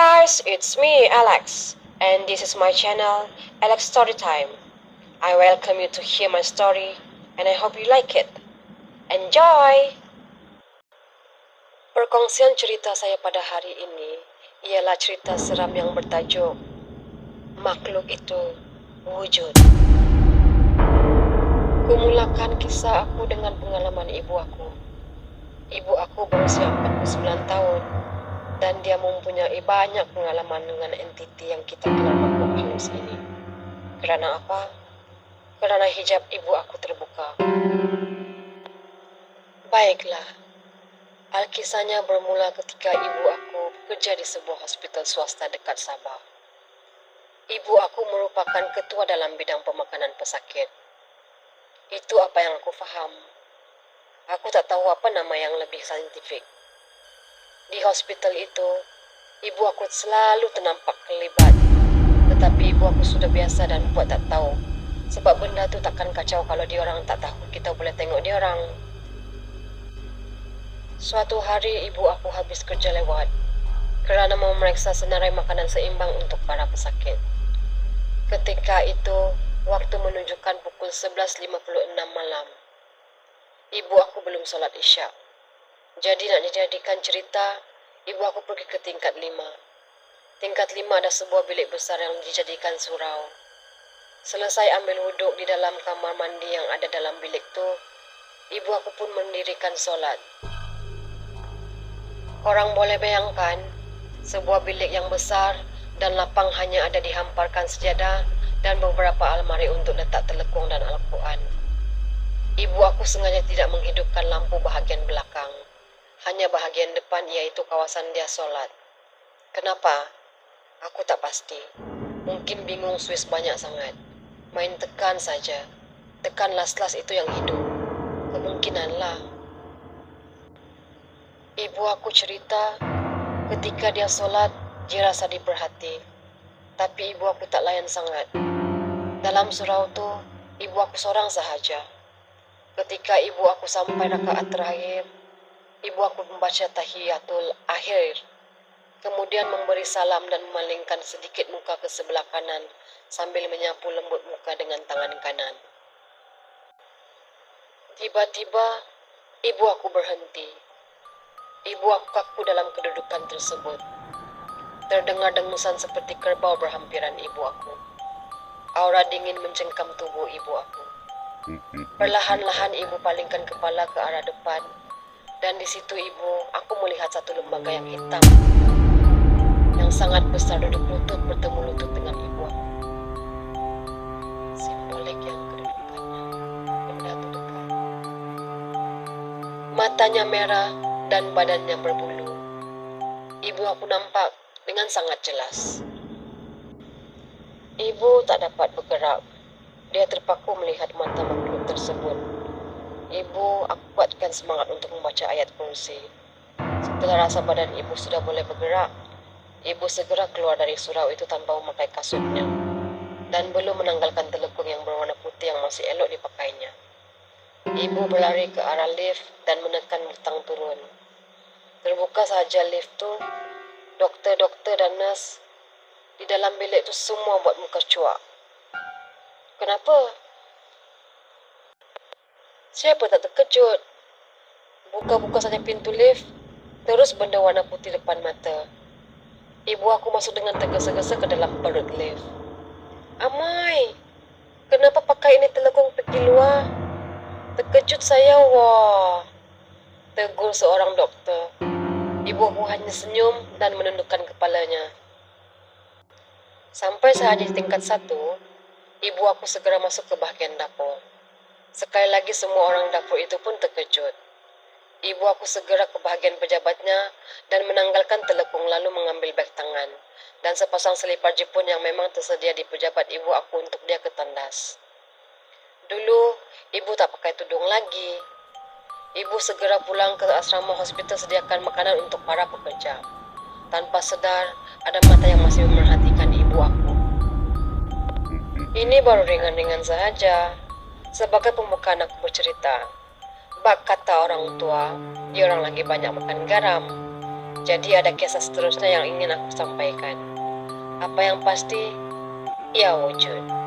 guys, it's me, Alex, and this is my channel, Alex Storytime. I welcome you to hear my story, and I hope you like it. Enjoy! Perkongsian cerita saya pada hari ini ialah cerita seram yang bertajuk Makhluk Itu Wujud. Kumulakan kisah aku dengan pengalaman ibu aku. Ibu aku berusia 49 tahun dan dia mempunyai banyak pengalaman dengan entiti yang kita kenal makhluk halus ini. Kerana apa? Kerana hijab ibu aku terbuka. Baiklah, alkisahnya bermula ketika ibu aku bekerja di sebuah hospital swasta dekat Sabah. Ibu aku merupakan ketua dalam bidang pemakanan pesakit. Itu apa yang aku faham. Aku tak tahu apa nama yang lebih saintifik. Di hospital itu, ibu aku selalu ternampak terlibat. Tetapi ibu aku sudah biasa dan buat tak tahu. Sebab benda tu takkan kacau kalau diorang tak tahu kita boleh tengok diorang. Suatu hari ibu aku habis kerja lewat kerana memeriksa senarai makanan seimbang untuk para pesakit. Ketika itu, waktu menunjukkan pukul 11.56 malam. Ibu aku belum solat isyak. Jadi nak dijadikan cerita, ibu aku pergi ke tingkat 5. Tingkat 5 ada sebuah bilik besar yang dijadikan surau. Selesai ambil wuduk di dalam kamar mandi yang ada dalam bilik tu, ibu aku pun mendirikan solat. Korang boleh bayangkan, sebuah bilik yang besar dan lapang hanya ada dihamparkan sejadah dan beberapa almari untuk letak telekung dan Al-Quran. Ibu aku sengaja tidak menghidupkan lampu bahagian belakang. Hanya bahagian depan iaitu kawasan dia solat. Kenapa? Aku tak pasti. Mungkin bingung Swiss banyak sangat. Main tekan saja. Tekan las-las itu yang hidup. Kemungkinanlah. Ibu aku cerita, ketika dia solat, dia rasa diperhati. Tapi ibu aku tak layan sangat. Dalam surau tu, ibu aku seorang sahaja. Ketika ibu aku sampai rakaat terakhir, ibu aku membaca tahiyatul akhir, kemudian memberi salam dan memalingkan sedikit muka ke sebelah kanan sambil menyapu lembut muka dengan tangan kanan. Tiba-tiba, ibu aku berhenti. Ibu aku kaku dalam kedudukan tersebut. Terdengar dengusan seperti kerbau berhampiran ibu aku. Aura dingin mencengkam tubuh ibu aku. Perlahan-lahan ibu palingkan kepala ke arah depan. Dan di situ aku melihat satu lembaga yang hitam yang sangat besar duduk lutut bertemu lutut dengan ibu aku. Simbolik yang kedudukannya, benda itu dekat. Matanya merah dan badannya berbulu. Ibu aku nampak dengan sangat jelas. Ibu tak dapat bergerak. Dia terpaku melihat mata makhluk tersebut. Ibu, aku kuatkan semangat untuk membaca ayat kursi. Setelah rasa badan ibu sudah boleh bergerak, ibu segera keluar dari surau itu tanpa memakai kasutnya dan belum menanggalkan telekung yang berwarna putih yang masih elok dipakainya. Ibu berlari ke arah lift dan menekan butang turun. Terbuka sahaja lift tu, doktor-doktor dan nurse di dalam bilik tu semua buat muka cuak. Kenapa? Siapa tak terkejut? Buka-buka saja pintu lift, terus benda warna putih depan mata. Ibu aku masuk dengan tergesa-gesa ke dalam perut lift. Amai, kenapa pakai ini telekung pergi luar? Terkejut saya, wah. Tegur seorang doktor. Ibu aku hanya senyum dan menundukkan kepalanya. Sampai sahaja di tingkat 1, ibu aku segera masuk ke bahagian dapur. Sekali lagi semua orang dapur itu pun terkejut. Ibu aku segera ke bahagian pejabatnya dan menanggalkan telekung lalu mengambil beg tangan dan sepasang selipar jepun yang memang tersedia di pejabat ibu aku untuk dia ke tandas. Dulu, ibu tak pakai tudung lagi. Ibu segera pulang ke asrama hospital sediakan makanan untuk para pekerja. Tanpa sedar, ada mata yang masih memerhatikan ibu aku. Ini baru ringan-ringan sahaja. Sebagai pembukaan aku bercerita, bak kata orang tua, diorang lagi banyak makan garam. Jadi ada kisah seterusnya yang ingin aku sampaikan. Apa yang pasti, ia wujud.